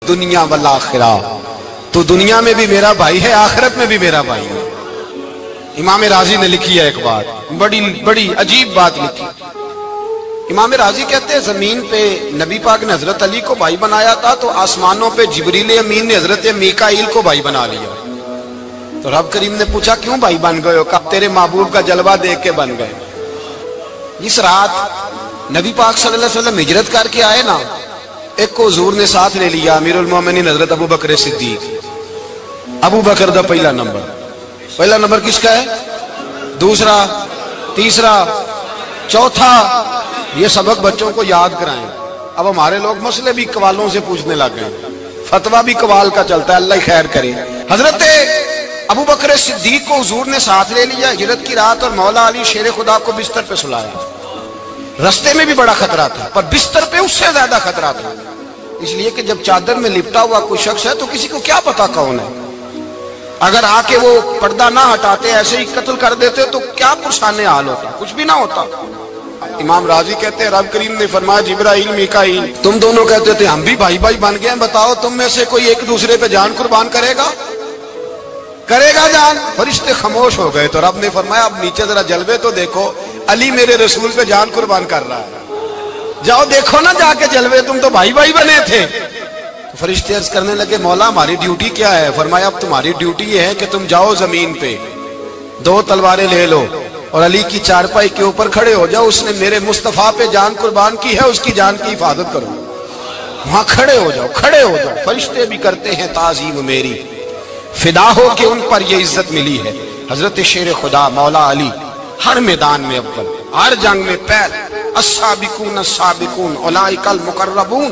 दुनिया वल आखिरा, तो दुनिया में भी मेरा भाई है, आखिरत में भी मेरा भाई है। इमाम राजी ने लिखी है एक बात, बड़ी बड़ी अजीब बात लिखी। इमाम राजी कहते हैं जमीन पे नबी पाक ने हजरत अली को भाई बनाया था, तो आसमानों पे जिब्रील अमीन ने हजरत मीकाईल को भाई बना लिया। तो रब करीम ने पूछा क्यों भाई बन गए हो? कहा तेरे महबूब का जलवा देख के बन गए। इस रात नबी पाक सल्लल्लाहु अलैहि वसल्लम हिजरत करके आए ना, एक को हुजूर ने साथ ले लिया, अमीरुल मोमिनीन हजरत अबू बकर सिद्दीक। अबू बकर दा पहला नंबर किसका है? दूसरा, तीसरा, चौथा। ये सबक बच्चों को याद कराएं। अब हमारे लोग मसले भी कवालों से पूछने लग गए, फतवा भी कवाल का चलता है, अल्लाह खैर करे। हजरत अबू बकर सिद्दीक को हुजूर ने साथ ले लिया हिजरत की रात, और मौला अली शेर खुदा को बिस्तर पे सुलाया। रस्ते में भी बड़ा खतरा था, पर बिस्तर पे उससे ज्यादा खतरा था, इसलिए कि जब चादर में लिपटा हुआ कोई शख्स है तो किसी को क्या पता कौन है। अगर आके वो पर्दा ना हटाते, ऐसे ही कत्ल कर देते, तो क्या पुरसाने हाल होता, कुछ भी ना होता। इमाम राजी कहते हैं रब करीम ने फरमाया जिब्राइल मीकाईल तुम दोनों कहते थे हम भी भाई भाई बन गए, बताओ तुम में से कोई एक दूसरे पे जान कुर्बान करेगा जान? फरिश्ते खामोश हो गए। तो रब ने फरमाया अब नीचे जरा जलवे तो देखो, अली मेरे रसूल पे जान कुर्बान कर रहा है, जाओ देखो ना जाके जलवे, तुम तो भाई भाई बने थे। तो फरिश्ते अर्ज करने लगे मौला हमारी ड्यूटी क्या है? फरमाया अब तुम्हारी ड्यूटी ये है कि तुम जाओ जमीन पे, 2 तलवारें ले लो और अली की चारपाई के ऊपर खड़े हो जाओ, उसने मेरे मुस्तफा पे जान कुर्बान की है, उसकी जान की हिफाजत करो। वहां खड़े हो जाओ। फरिश्ते भी करते हैं ताजीम मेरी, फिदा हो के उन पर ये इज्जत मिली है। हजरत शेर खुदा मौला अली हर मैदान में अव्वल, हर जंग में पहल। अस्साबिकून अस्साबिकून उलाइकल मुकर्रबून।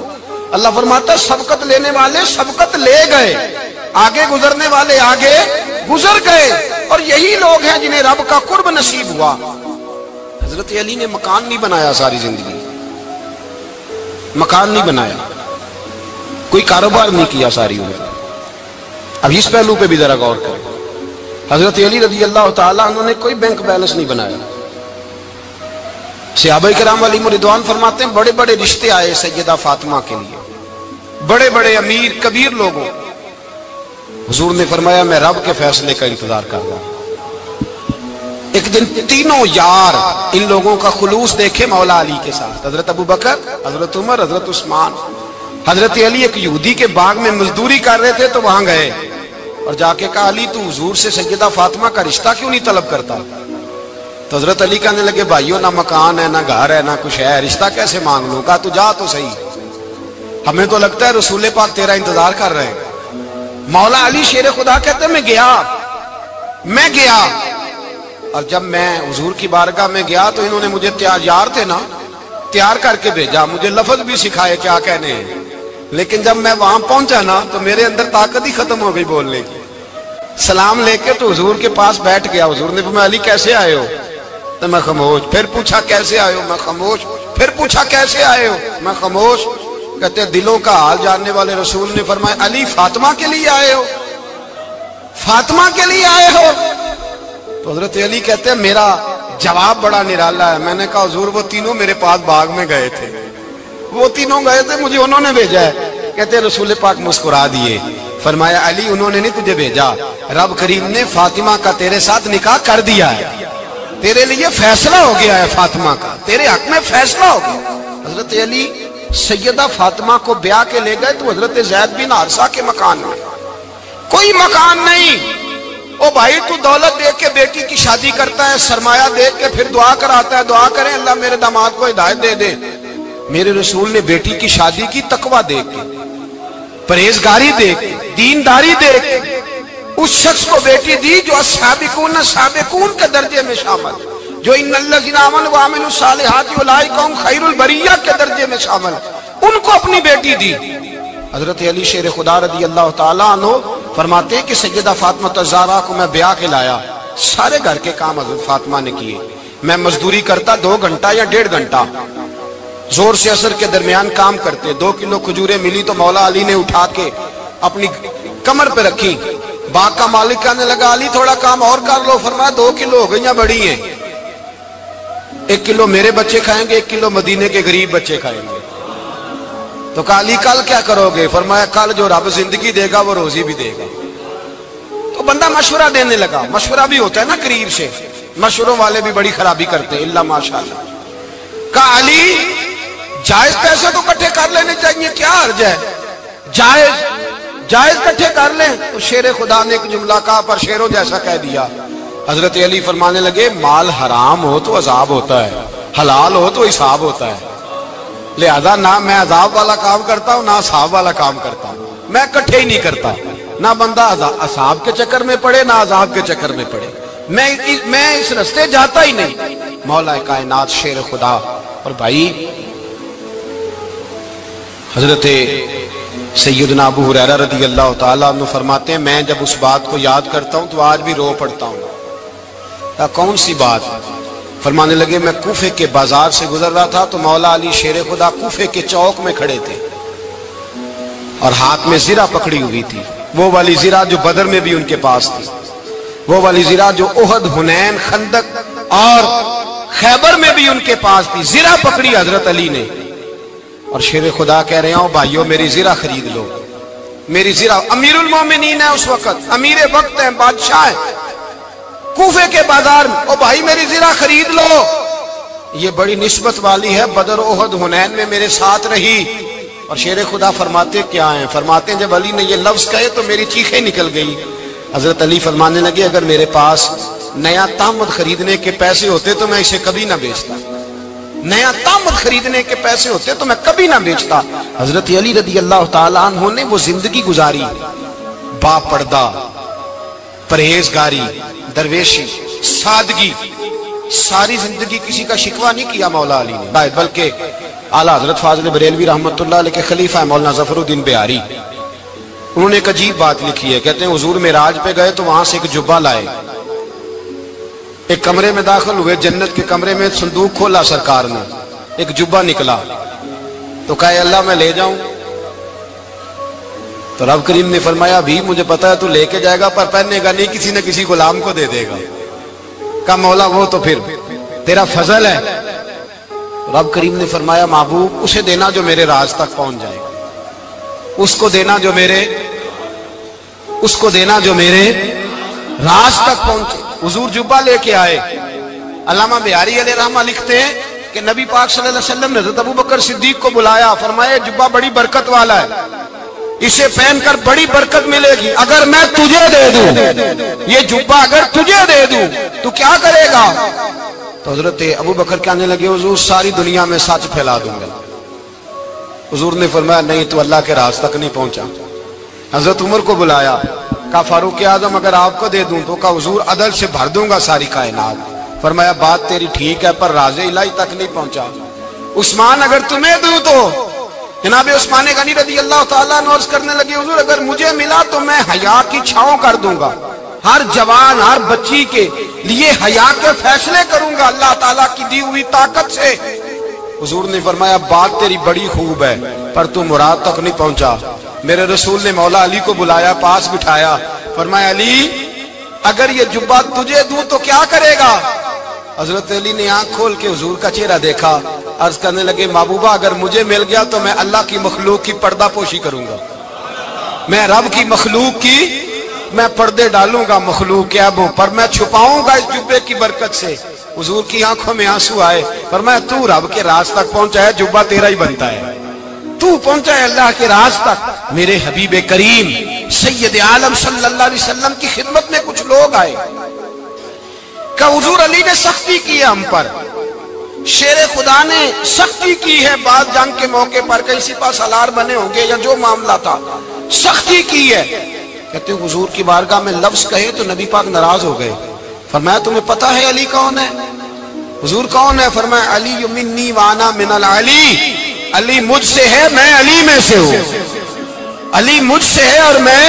अल्लाह फरमाता सबकत लेने वाले सबकत ले गए, आगे गुजरने वाले आगे गुजर गए, और यही लोग हैं जिन्हें रब का कुर्ब नसीब हुआ। हजरत अली ने मकान नहीं बनाया, सारी जिंदगी मकान नहीं बनाया, कोई कारोबार नहीं किया सारी उम्र। अब इस पहलू पे भी जरा गौर करें। हजरत अली रज़ी अल्लाह ताला अन्हु ने कोई बैंक बैलेंस नहीं बनाया। सहाबा किराम अलैहिम रिदवान फरमाते हैं बड़े बड़े रिश्ते आए सैयदा फातिमा के लिए, बड़े बड़े अमीर कबीर लोगों। हुजूर ने फरमाया मैं रब के फैसले का इंतजार कर रहा हूं। एक दिन तीनों यार इन लोगों का खुलूस देखे मौला अली के साथ, हजरत अबू बकर, हजरत उमर, हजरत उस्मान। हजरत अली एक यहूदी के बाग में मजदूरी कर रहे थे, तो वहां गए और जाके कहा अली तू हुजूर से सैयदा फातिमा का रिश्ता क्यों नहीं तलब करता? तो हजरत अली कहने लगे भाइयों ना मकान है, ना घर है, ना कुछ है, रिश्ता कैसे मांग लूं? कहा तू जा तो सही, हमें तो लगता है रसूल पाक तेरा इंतजार कर रहे हैं। मौला अली शेर खुदा कहते मैं गया और जब मैं हुजूर की बारगाह में गया तो इन्होंने मुझे तैयार थे ना, तैयार करके भेजा, मुझे लफ्ज भी सिखाए क्या कहने हैं। लेकिन जब मैं वहां पहुंचा ना तो मेरे अंदर ताकत ही खत्म हो गई बोलने की। सलाम लेके तो हुजूर के पास बैठ गया। हुजूर ने पूछा अली कैसे आए हो? तो मैं खामोश। फिर पूछा कैसे आए हो? मैं खामोश। फिर पूछा कैसे आए हो? मैं खामोश। कहते दिलों का हाल जानने वाले रसूल ने फरमाया अली फातिमा के लिए आए हो? फातिमा के लिए आए हो? तो हजरत अली कहते हैं मेरा जवाब बड़ा निराला है। मैंने कहा हुजूर वो तीनों मेरे पास बाग में गए थे, वो तीनों गए थे, मुझे उन्होंने भेजा है। कहते रसूल पाक मुस्कुरा दिए, फरमाया अली उन्होंने नहीं तुझे भेजा, रब करीम ने फातिमा का तेरे साथ निकाह कर दिया है, तेरे लिए फैसला हो गया है, फातिमा का तेरे हक में फैसला हो गया। हजरत अली सैयदा फातिमा को ब्याह के ले गए तो हजरत ज़ैद बिन हारिसा के मकान में कोई मकान नहीं। ओ भाई तू दौलत देख के बेटी की शादी करता है, सरमाया देख के फिर दुआ कराता है, दुआ करें अल्लाह मेरे दामाद को हिदायत दे दे। मेरे रसूल ने बेटी की शादी की तकवा देख के, परहेजगारी देख के, दीनदारी देख के उस शख्स को बेटी दी जो अस्साबिकून साबिकून के दर्जे में शामिल, जो इन्नल्लज़ीना आमनू व अमिलुस सालिहाति उलाइका हुम खैरुल बरिया के दर्जे में शामिल, उनको अपनी बेटी दी। हजरत अली शेर खुदा रज़ी अल्लाह ताला अन्हु फरमाते कि सैयदा फातिमा ज़हरा को मैं ब्याह के लाया, सारे घर के काम हजरत फातिमा ने किए। मैं मजदूरी करता 2 घंटा या 1.5 घंटा, जोर से असर के दरमियान काम करते। 2 किलो खजूरें मिली तो मौला अली ने उठा के अपनी कमर पे रखी। बाग का मालिक कहने लगा अली थोड़ा काम और कर लो। फरमाया 2 किलो हो गई बड़ी हैं, 1 किलो मेरे बच्चे खाएंगे, 1 किलो मदीने के गरीब बच्चे खाएंगे। تو کہا علی کل کیا کرو گے؟ فرمایا کل جو رب زندگی دے گا وہ روزی بھی دے گا۔ تو بندہ مشورہ دینے لگا، مشورہ بھی ہوتا ہے نا قریب سے، مشوروں والے بھی بڑی خرابی کرتے ہیں اللہ ماشاءاللہ۔ کہا علی جائز پیسے تو کٹھے کر لینے چاہیے، کیا حرج ہے؟ جائز کٹھے کر لیں۔ تو شیر خدا نے ایک جملہ کہا پر شیروں جیسا کہہ دیا۔ حضرت علی فرمانے لگے مال حرام ہو تو عذاب ہوتا ہے، حلال ہو تو حساب ہوتا ہے، لہذا نہ میں عذاب والا کام کرتا ہوں نہ حساب والا کام کرتا ہوں، میں کٹھے ہی نہیں کرتا، نہ بندہ حساب کے چکر میں پڑے نہ عذاب کے چکر میں پڑے، میں اس رستے جاتا ہی نہیں۔ مولا کائنات شیر خدا۔ اور بھائی حضرت سیدنا ابو ہریرہ رضی اللہ تعالیٰ عنہ فرماتے ہیں میں جب اس بات کو یاد کرتا ہوں تو آج بھی رو پڑتا ہوں۔ کون سی بات؟ فرمانے لگے میں کوفے کے بازار سے گزر رہا تھا تو مولا علی شیر خدا کوفے کے چوک میں کھڑے تھے اور ہاتھ میں زرہ پکڑی ہوئی تھی، وہ والی زرہ جو بدر میں بھی ان کے پاس تھی، وہ والی زرہ جو احد، حنین، خندق اور خیبر میں بھی ان کے پاس تھی۔ زرہ پکڑی حضرت علی نے اور شیر خدا کہہ رہے ہوں بھائیو میری زرہ خرید لو، میری زرہ۔ امیر المومنین ہے اس وقت، امیر وقت ہے، بادشاہ ہے کوفے کے بازار میں، او بھائی میری زرہ خرید لو، یہ بڑی نسبت والی ہے، بدر، احد، حنین میں میرے ساتھ رہی۔ اور شیر خدا فرماتے کیا ہیں؟ فرماتے ہیں جب علی نے یہ لفظ کہے تو میری چیخیں نکل گئی۔ حضرت علی فرمانے لگے اگر میرے پاس نیا تامد خریدنے کے پیسے ہوتے تو میں اسے کبھی نہ بیچتا، نیا تامد خریدنے کے پیسے ہوتے تو میں کبھی نہ بیچتا۔ حضرت علی رضی اللہ تعالیٰ عنہ نے وہ زندگی گزاری، با پردہ، پرہیزگاری، درویشی، سادگی، ساری زندگی کسی کا شکوہ نہیں کیا مولا علی نے، بلکہ اعلیٰ حضرت فاضل بریلوی رحمت اللہ علیہ کے خلیفہ مولانا ظفر الدین بہاری، انہوں نے ایک عجیب بات لکھی ہے، کہتے ہیں حضور معراج پہ گئے تو وہاں سے ایک جبہ لائے، ایک کمرے میں داخل ہوئے، جنت کے کمرے میں صندوق کھولا سرکار نے، ایک جبہ نکلا تو کہا اللہ میں لے جاؤں؟ تو رب کریم نے فرمایا بھی مجھے پتا ہے تو لے کے جائے گا پر پہننے گا نہیں، کسی نہ کسی غلام کو دے دے گا۔ کہا مولا وہ تو پھر تیرا فضل ہے۔ رب کریم نے فرمایا محبوب اسے دینا جو میرے راز تک پہنچ جائے، اس کو دینا جو میرے راز تک پہنچے۔ حضور جبہ لے کے آئے۔ علامہ بہاری علیہ رحمہ لکھتے ہیں کہ نبی پاک صلی اللہ علیہ وسلم نے حضرت ابوبکر صدیق کو بلایا، فرمایا جبہ بڑی برکت والا ہے، اسے پہن کر بڑی برکت ملے گی، اگر میں تجھے دے دوں یہ جبہ، اگر تجھے دے دوں تو کیا کرے گا؟ تو حضرت ابوبکر کہنے لگے حضور ساری دنیا میں سچ پھیلا دوں گا۔ حضور نے فرمایا نہیں تو اللہ کے راز تک نہیں پہنچا۔ حضرت عمر کو بلایا، کہا فاروق اعظم اگر آپ کو دے دوں تو کہا حضور عدل سے بھر دوں گا ساری کائنات۔ فرمایا بات تیری ٹھیک ہے پر راز الہی تک نہیں پہنچا۔ عثمان اگر تمہیں دوں تو جناب عثمان غنی رضی اللہ تعالیٰ عنہ عرض کرنے لگے حضور اگر مجھے ملا تو میں حیا کی چھاؤں کر دوں گا، ہر جوان ہر بچی کے لیے حیا کے فیصلے کروں گا اللہ تعالیٰ کی دی ہوئی طاقت سے۔ حضور نے فرمایا بات تیری بڑی خوب ہے پر تو مراد تک نہیں پہنچا۔ میرے رسول نے مولا علی کو بلایا، پاس بٹھایا، فرمایا علی اگر یہ جبہ تجھے دوں تو کیا کرے گا؟ حضرت علی نے آنکھ کھول کے حضور کا چہرہ دیکھا، عرض کرنے لگے محبوبہ اگر مجھے مل گیا تو میں اللہ کی مخلوق کی پردہ پوشی کروں گا، میں رب کی مخلوق کی میں پردے ڈالوں گا مخلوق کے عیبوں پر، میں چھپاؤں گا اس جبے کی برکت سے۔ حضور کی آنکھوں میں آنسو آئے، فرمایا تو رب کے راز تک پہنچا ہے، جبہ تیرا ہی بنتا ہے، تو پہنچا ہے اللہ کے راز تک۔ میرے حبیب کریم سید عالم صلی اللہ علیہ وسلم کی خدمت میں کچھ لوگ آئے کہ حضور علی نے سختی کی ہے ہم پر، شیر خدا نے سختی کی ہے، بعض جنگ کے موقع پر کہیں سپاہ سالار بنے ہوں گے یا جو معاملہ تھا سختی کی ہے۔ کہتے ہیں حضور کی بارگاہ میں لفظ کہے تو نبی پاک ناراض ہو گئے۔ فرمایا تمہیں پتا ہے علی کون ہے؟ حضور کون ہے؟ فرمایا علی منی وانا من العلی، علی مجھ سے ہے میں علی میں سے ہوں، علی مجھ سے ہے اور میں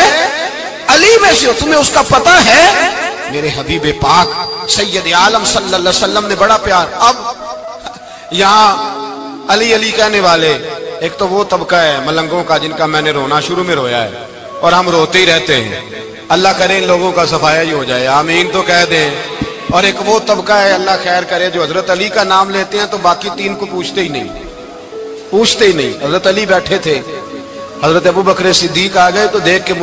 علی میں سے ہوں، تمہیں اس کا پتہ ہے؟ میرے حبیب پاک سید عالم صلی اللہ علیہ وسلم نے بڑا پیار۔ اب یہاں علی علی کہنے والے ایک تو وہ طبقہ ہے ملنگوں کا جن کا میں نے رونا شروع میں رویا ہے اور ہم روتے ہی رہتے ہیں، اللہ کرے ان لوگوں کا صفایا ہی ہو جائے، آمین تو کہہ دیں۔ اور ایک وہ طبقہ ہے اللہ خیر کرے جو حضرت علی کا نام لیتے ہیں تو باقی تین کو پوچھتے ہی نہیں، پوچھتے ہی نہیں. حضرت علی بیٹھے تھے, حضرت ابو بکر صدیق آ گئے تو دیکھ کے